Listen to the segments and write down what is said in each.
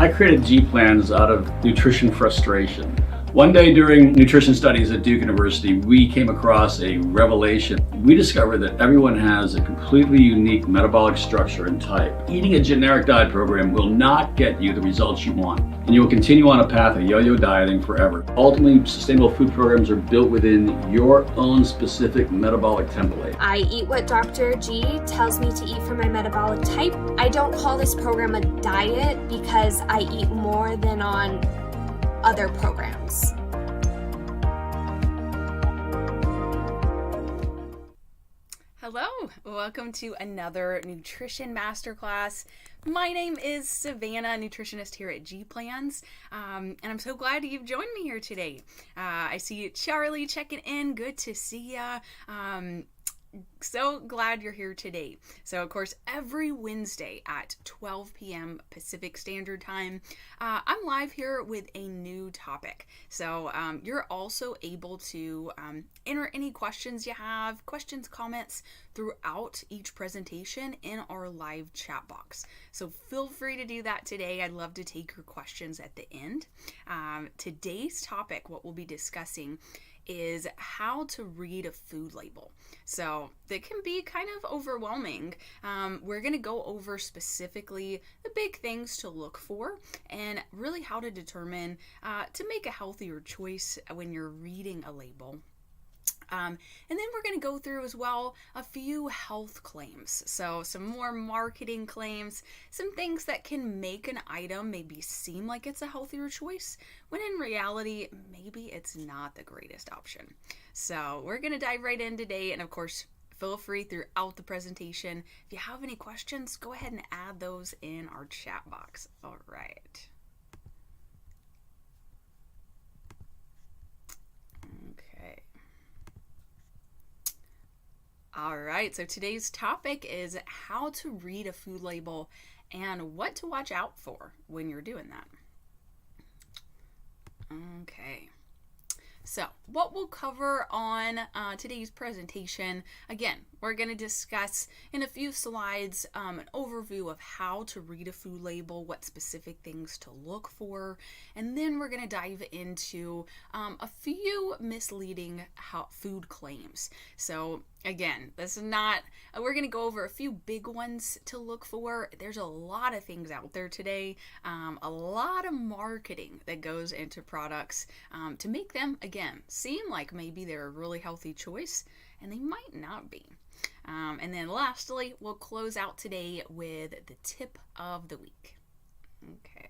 I created G plans out of nutrition frustration. One day during nutrition studies at Duke University, we came across a revelation. We discovered that everyone has a completely unique metabolic structure and type. Eating a generic diet program will not get you the results you want, and you will continue on a path of yo-yo dieting forever. Ultimately, sustainable food programs are built within your own specific metabolic template. I eat what Dr. G tells me to eat for my metabolic type. I don't call this program a diet because I eat more than on other programs. Hello, welcome to another nutrition masterclass. My name is Savannah, nutritionist here at G Plans, and I'm so glad you've joined me here today. I see Charlie checking in. Good to see ya. So glad you're here today. So, of course, every Wednesday at 12 p.m. Pacific Standard Time, I'm live here with a new topic. So, you're also able to enter any questions you have, questions, comments throughout each presentation in our live chat box. So, feel free to do that today. I'd love to take your questions at the end. Today's topic, what we'll be discussing, is how to read a food label. So that can be kind of overwhelming. We're going to go over specifically the big things to look for and really how to determine to make a healthier choice when you're reading a label. And then we're going to go through as well a few health claims. So some more marketing claims, some things that can make an item maybe seem like it's a healthier choice, when in reality, maybe it's not the greatest option. So we're going to dive right in today. And of course, feel free throughout the presentation. If you have any questions, go ahead and add those in our chat box. All right. All right, so today's topic is how to read a food label and what to watch out for when you're doing that. Okay, so what we'll cover on today's presentation, again, we're going to discuss in a few slides an overview of how to read a food label, what specific things to look for, and then we're going to dive into a few misleading food claims. So again, this is not, we're going to go over a few big ones to look for. There's a lot of things out there today, a lot of marketing that goes into products to make them, again, seem like maybe they're a really healthy choice, and they might not be. And then lastly, we'll close out today with the tip of the week. Okay.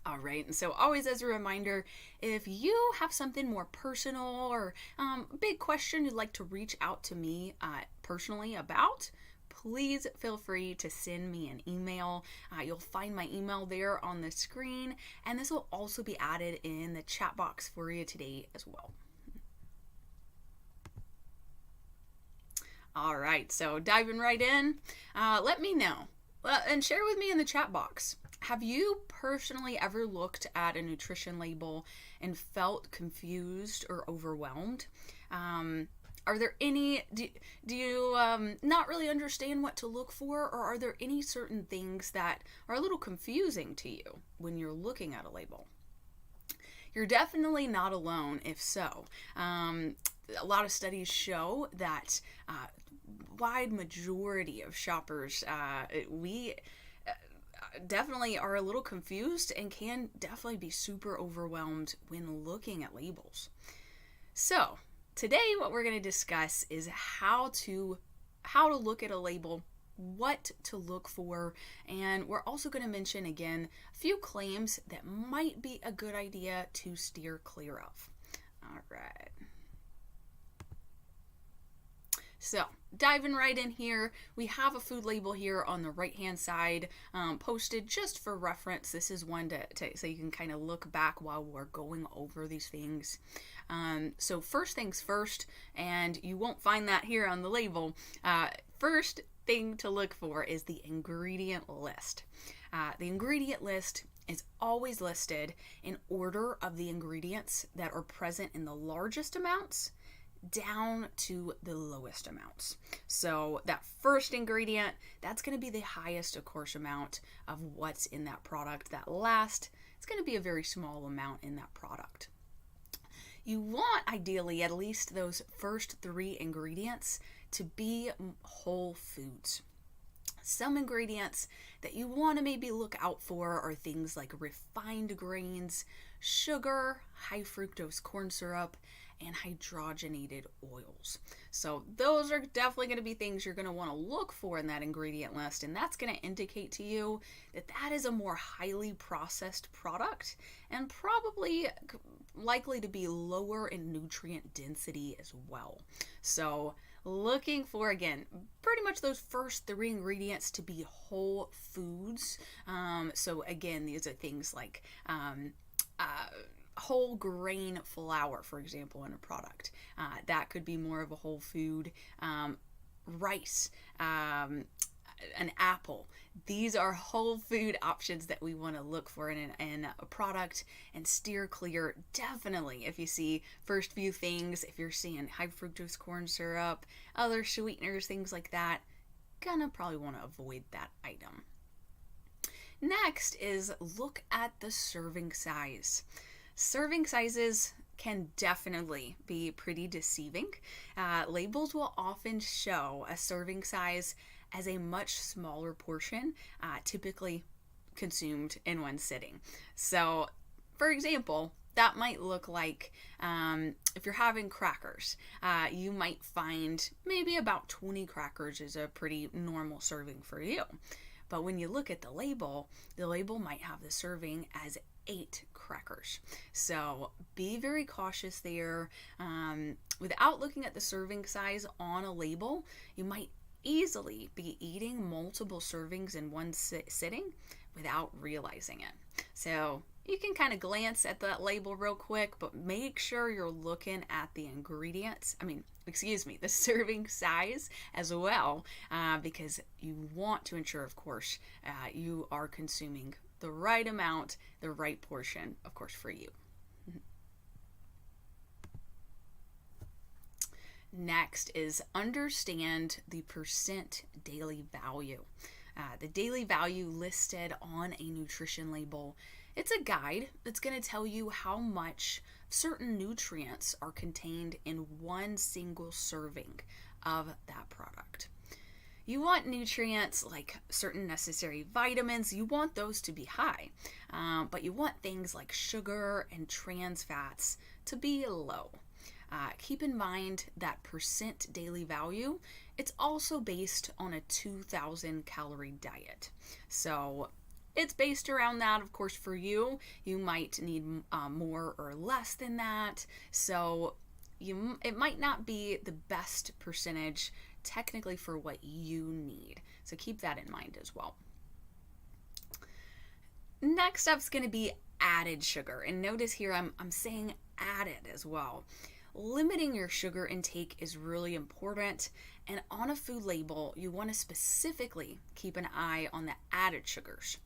All right, and so always as a reminder, if you have something more personal or a big question you'd like to reach out to me personally about, please feel free to send me an email. You'll find my email there on the screen, and this will also be added in the chat box for you today as well. All right, so diving right in, let me know and share with me in the chat box. Have you personally ever looked at a nutrition label and felt confused or overwhelmed? Are there any, do you not really understand what to look for, or are there any certain things that are a little confusing to you when you're looking at a label? You're definitely not alone if so. A lot of studies show that wide majority of shoppers, we definitely are a little confused and can definitely be super overwhelmed when looking at labels. So today what we're going to discuss is how to look at a label, what to look for, and we're also going to mention again a few claims that might be a good idea to steer clear of. All right. So diving right in here, we have a food label here on the right hand side posted just for reference. This is one so you can kind of look back while we're going over these things. So first things first, and you won't find that here on the label. First thing to look for is the ingredient list. The ingredient list is always listed in order of the ingredients that are present in the largest amounts down to the lowest amounts. So that first ingredient, that's going to be the highest, of course, amount of what's in that product. That last, it's going to be a very small amount in that product. You want, ideally, at least those first 3 ingredients to be whole foods. Some ingredients that you want to maybe look out for are things like refined grains, sugar, high fructose corn syrup, and hydrogenated oils. So those are definitely going to be things you're going to want to look for in that ingredient list, and that's going to indicate to you that that is a more highly processed product and probably likely to be lower in nutrient density as well. So looking for, again, pretty much those first 3 ingredients to be whole foods. So again, these are things like whole grain flour, for example, in a product. That could be more of a whole food. Rice, an apple. These are whole food options that we want to look for in a product and steer clear. Definitely, if you see first few things, if you're seeing high fructose corn syrup, other sweeteners, things like that, gonna probably want to avoid that item. Next is look at the serving size. Serving sizes can definitely be pretty deceiving. Labels will often show a serving size as a much smaller portion, typically consumed in one sitting. So, for example, that might look like if you're having crackers, you might find maybe about 20 crackers is a pretty normal serving for you. But when you look at the label might have the serving as 8 crackers. So be very cautious there. Without looking at the serving size on a label, you might easily be eating multiple servings in one sitting without realizing it. So you can kind of glance at that label real quick, but make sure you're looking at the the serving size as well, because you want to ensure, of course, you are consuming the right amount, the right portion, of course, for you. Next is understand the percent daily value. The daily value listed on a nutrition label, it's a guide that's going to tell you how much certain nutrients are contained in one single serving of that product. You want nutrients like certain necessary vitamins, you want those to be high, but you want things like sugar and trans fats to be low. Keep in mind that percent daily value, it's also based on a 2,000 calorie diet. So it's based around that. Of course, for you, you might need more or less than that. So it might not be the best percentage technically for what you need. So keep that in mind as well. Next up is going to be added sugar. And notice here I'm saying added as well. Limiting your sugar intake is really important, and on a food label, you want to specifically keep an eye on the added sugars.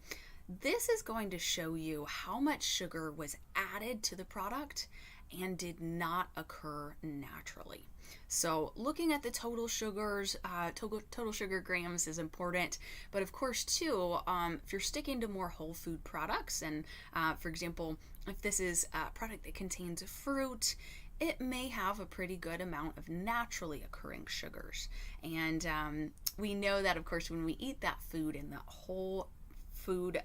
This is going to show you how much sugar was added to the product and did not occur naturally. So looking at the total sugars, total sugar grams is important, but of course too, if you're sticking to more whole food products, and for example, if this is a product that contains fruit, it may have a pretty good amount of naturally occurring sugars. And we know that, of course, when we eat that food in the whole food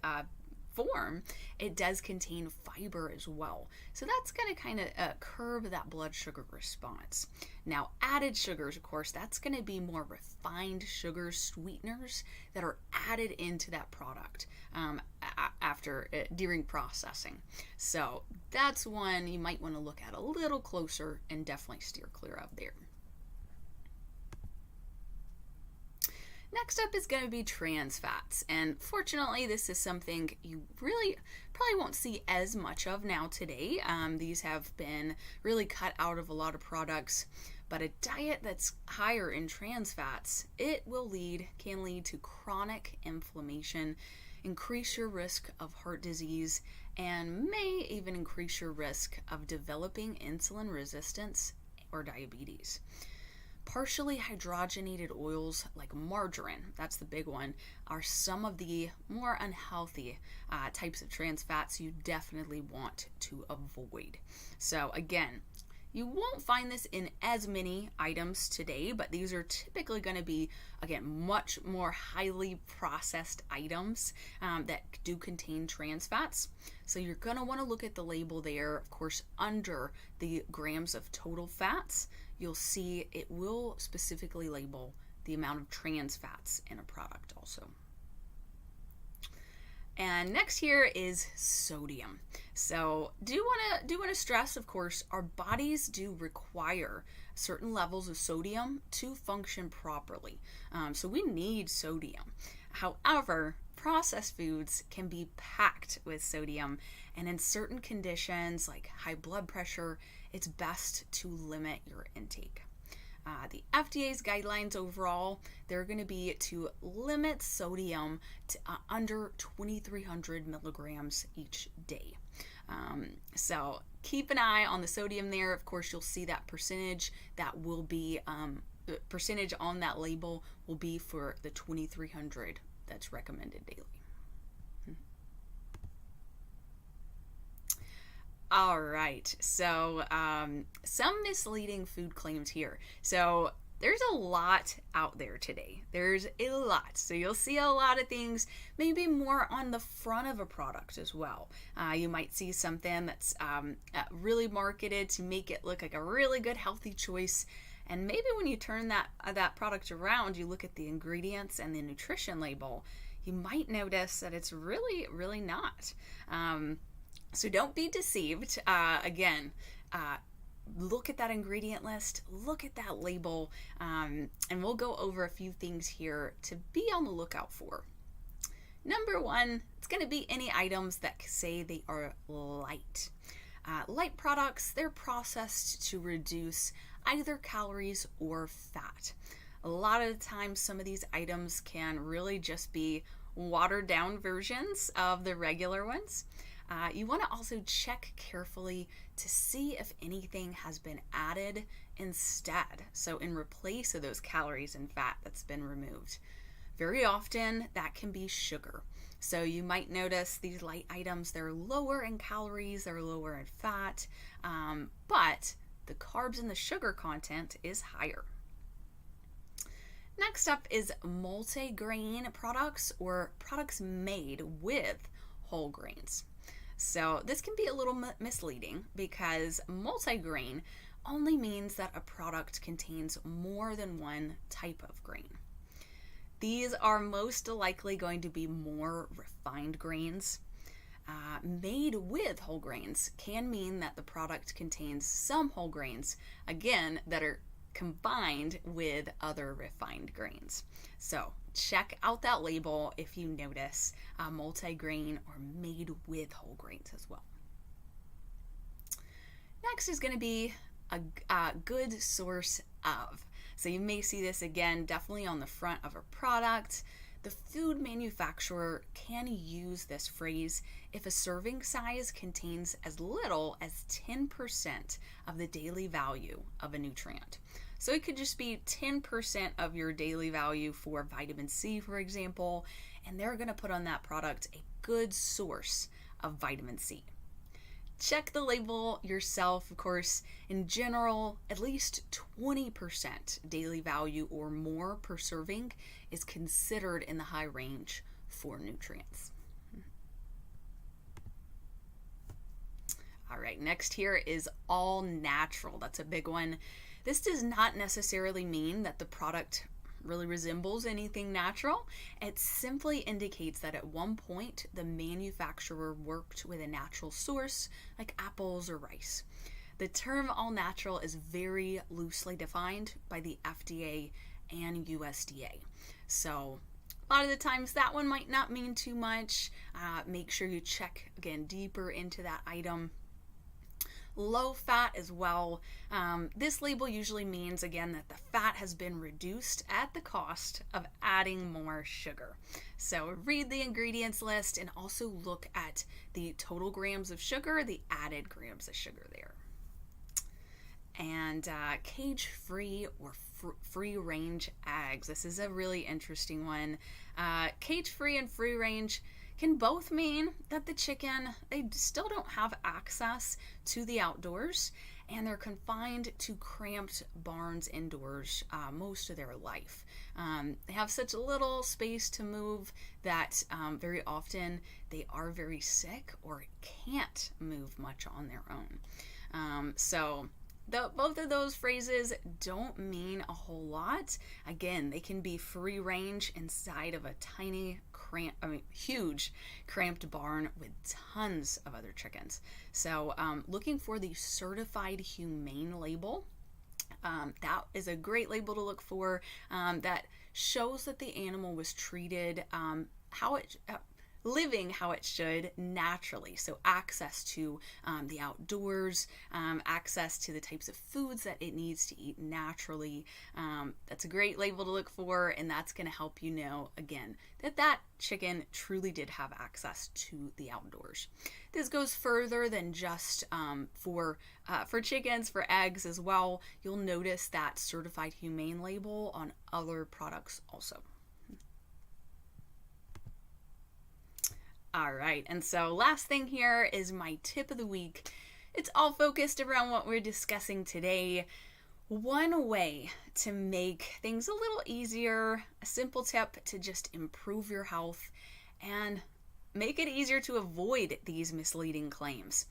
form, it does contain fiber as well. So that's going to kind of curb that blood sugar response. Now, added sugars, of course, that's going to be more refined sugars, sweeteners that are added into that product during processing. So that's one you might want to look at a little closer and definitely steer clear of there. Next up is going to be trans fats, and fortunately this is something you really probably won't see as much of now today. These have been really cut out of a lot of products, but a diet that's higher in trans fats, can lead to chronic inflammation, increase your risk of heart disease, and may even increase your risk of developing insulin resistance or diabetes. Partially hydrogenated oils like margarine, that's the big one, are some of the more unhealthy types of trans fats you definitely want to avoid. So again, you won't find this in as many items today, but these are typically going to be, again, much more highly processed items that do contain trans fats. So you're going to want to look at the label there. Of course, under the grams of total fats, you'll see it will specifically label the amount of trans fats in a product also. And next here is sodium. So do want to stress, of course, our bodies do require certain levels of sodium to function properly. So we need sodium. However, processed foods can be packed with sodium, and in certain conditions like high blood pressure, it's best to limit your intake. The FDA's guidelines overall, they're going to be to limit sodium to under 2,300 milligrams each day. So keep an eye on the sodium there. Of course, you'll see that percentage that will be, the percentage on that label will be for the 2,300 that's recommended daily. All right, so some misleading food claims here. So there's a lot out there today. There's a lot. So you'll see a lot of things, maybe more on the front of a product as well. You might see something that's really marketed to make it look like a really good, healthy choice. And maybe when you turn that product around, you look at the ingredients and the nutrition label, you might notice that it's really, really not. So don't be deceived. Again, look at that ingredient list, look at that label, and we'll go over a few things here to be on the lookout for. Number one, it's going to be any items that say they are light. Light products, they're processed to reduce either calories or fat. A lot of the times, some of these items can really just be watered down versions of the regular ones. You want to also check carefully to see if anything has been added instead, so in replace of those calories and fat that's been removed. Very often that can be sugar. So you might notice these light items, they're lower in calories, they're lower in fat, but the carbs and the sugar content is higher. Next up is multi-grain products or products made with whole grains. So this can be a little misleading because multi-grain only means that a product contains more than one type of grain. These are most likely going to be more refined grains. Made with whole grains can mean that the product contains some whole grains, again, that are combined with other refined grains. So check out that label if you notice multi-grain or made with whole grains as well. Next is going to be a good source of. So you may see this again definitely on the front of a product. The food manufacturer can use this phrase if a serving size contains as little as 10% of the daily value of a nutrient. So it could just be 10% of your daily value for vitamin C, for example, and they're going to put on that product a good source of vitamin C. Check the label yourself, of course. In general, at least 20% daily value or more per serving is considered in the high range for nutrients. All right, next here is all natural. That's a big one. This does not necessarily mean that the product really resembles anything natural. It simply indicates that at one point the manufacturer worked with a natural source like apples or rice. The term all natural is very loosely defined by the FDA and USDA. So a lot of the times that one might not mean too much. Make sure you check again deeper into that item. Low fat as well. This label usually means, again, that the fat has been reduced at the cost of adding more sugar. So read the ingredients list and also look at the total grams of sugar, the added grams of sugar there. and cage-free or free-range eggs. This is a really interesting one. Cage-free and free-range can both mean that the chicken, they still don't have access to the outdoors, and they're confined to cramped barns indoors most of their life. They have such little space to move that very often they are very sick or can't move much on their own. So both of those phrases don't mean a whole lot. Again, they can be free range inside of a huge cramped barn with tons of other chickens. So looking for the certified humane label, that is a great label to look for, that shows that the animal was treated living how it should naturally. So access to the outdoors, access to the types of foods that it needs to eat naturally. That's a great label to look for, and that's going to help you know, again, that chicken truly did have access to the outdoors. This goes further than just for chickens, for eggs as well. You'll notice that certified humane label on other products also. All right, and so last thing here is my tip of the week. It's all focused around what we're discussing today. One way to make things a little easier, a simple tip to just improve your health and make it easier to avoid these misleading claims.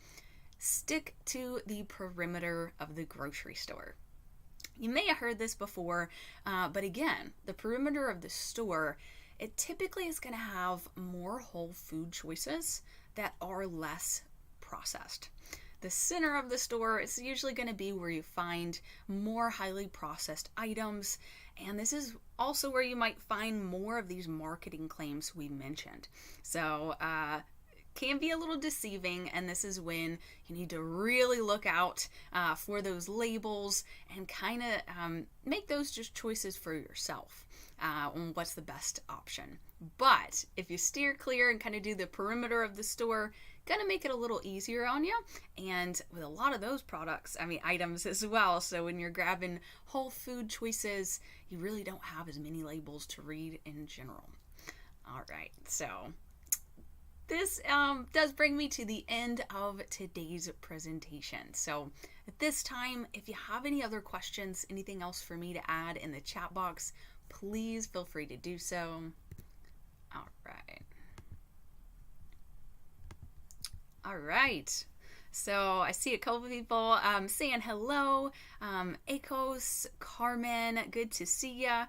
Stick to the perimeter of the grocery store. You may have heard this before, but again, the perimeter of the store, it typically is going to have more whole food choices that are less processed. The center of the store is usually going to be where you find more highly processed items, and this is also where you might find more of these marketing claims we mentioned. So can be a little deceiving, and this is when you need to really look out for those labels and kind of make those just choices for yourself on what's the best option. But if you steer clear and kind of do the perimeter of the store, gonna make it a little easier on you, and with a lot of those products, items as well. So when you're grabbing whole food choices, you really don't have as many labels to read in general. All right, so this does bring me to the end of today's presentation. So at this time, if you have any other questions, anything else for me to add in the chat box, please feel free to do so. All right. All right. So I see a couple of people saying hello. Akos, Carmen, good to see ya.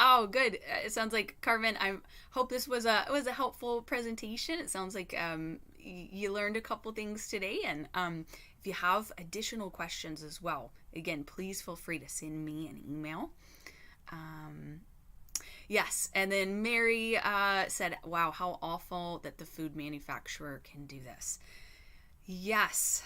Oh, good. It sounds like, Carmen, I hope this was a helpful presentation. It sounds like you learned a couple things today, and if you have additional questions as well, again, please feel free to send me an email. Yes, and then Mary said, wow, how awful that the food manufacturer can do this. Yes,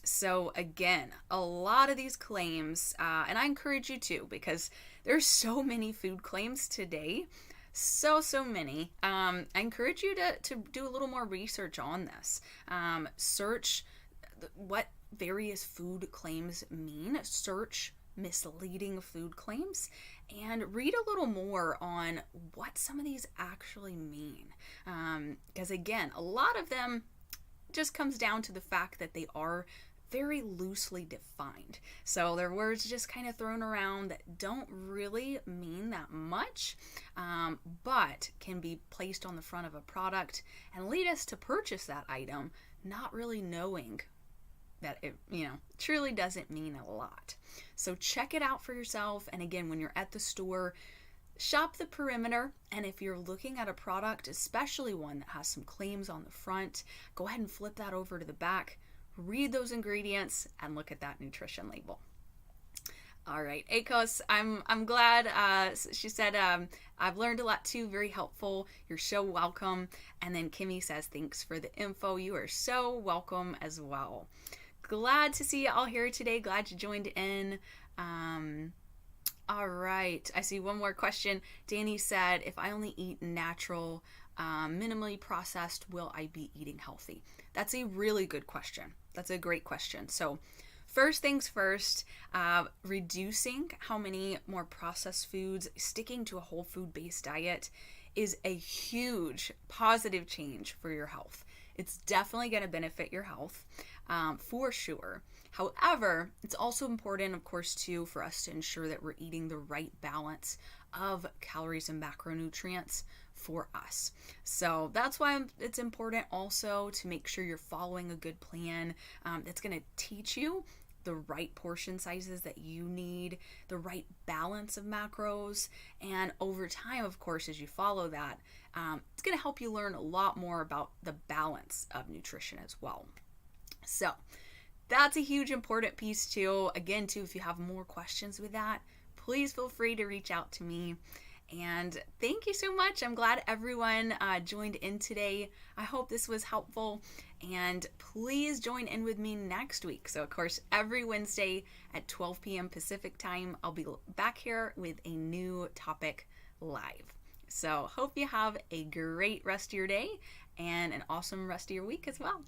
so again, a lot of these claims, and I encourage you to, because there's so many food claims today, so many. I encourage you to do a little more research on this. Search what various food claims mean, search misleading food claims, and read a little more on what some of these actually mean. Because again, a lot of them just comes down to the fact that they are very loosely defined. So they're words just kind of thrown around that don't really mean that much, but can be placed on the front of a product and lead us to purchase that item, not really knowing that it, truly doesn't mean a lot. So check it out for yourself. And again, when you're at the store, shop the perimeter, and if you're looking at a product, especially one that has some claims on the front, go ahead and flip that over to the back, read those ingredients, and look at that nutrition label. All right, Akos, I'm glad. She said, I've learned a lot too, very helpful. You're so welcome. And then Kimmy says, thanks for the info. You are so welcome as well. Glad to see you all here today. Glad you joined in. All right, I see one more question. Danny said, if I only eat natural, minimally processed, will I be eating healthy? That's a really good question. That's a great question. So first things first, reducing how many more processed foods, sticking to a whole food based diet is a huge positive change for your health. It's definitely going to benefit your health for sure. However, it's also important, of course, too, for us to ensure that we're eating the right balance of calories and macronutrients for us. So that's why it's important also to make sure you're following a good plan that's going to teach you the right portion sizes that you need, the right balance of macros, and over time, of course, as you follow that, it's going to help you learn a lot more about the balance of nutrition as well. So that's a huge important piece too. Again, too, if you have more questions with that, please feel free to reach out to me. And thank you so much. I'm glad everyone joined in today. I hope this was helpful. And please join in with me next week. So, of course, every Wednesday at 12 p.m. Pacific time, I'll be back here with a new topic live. So, hope you have a great rest of your day and an awesome rest of your week as well.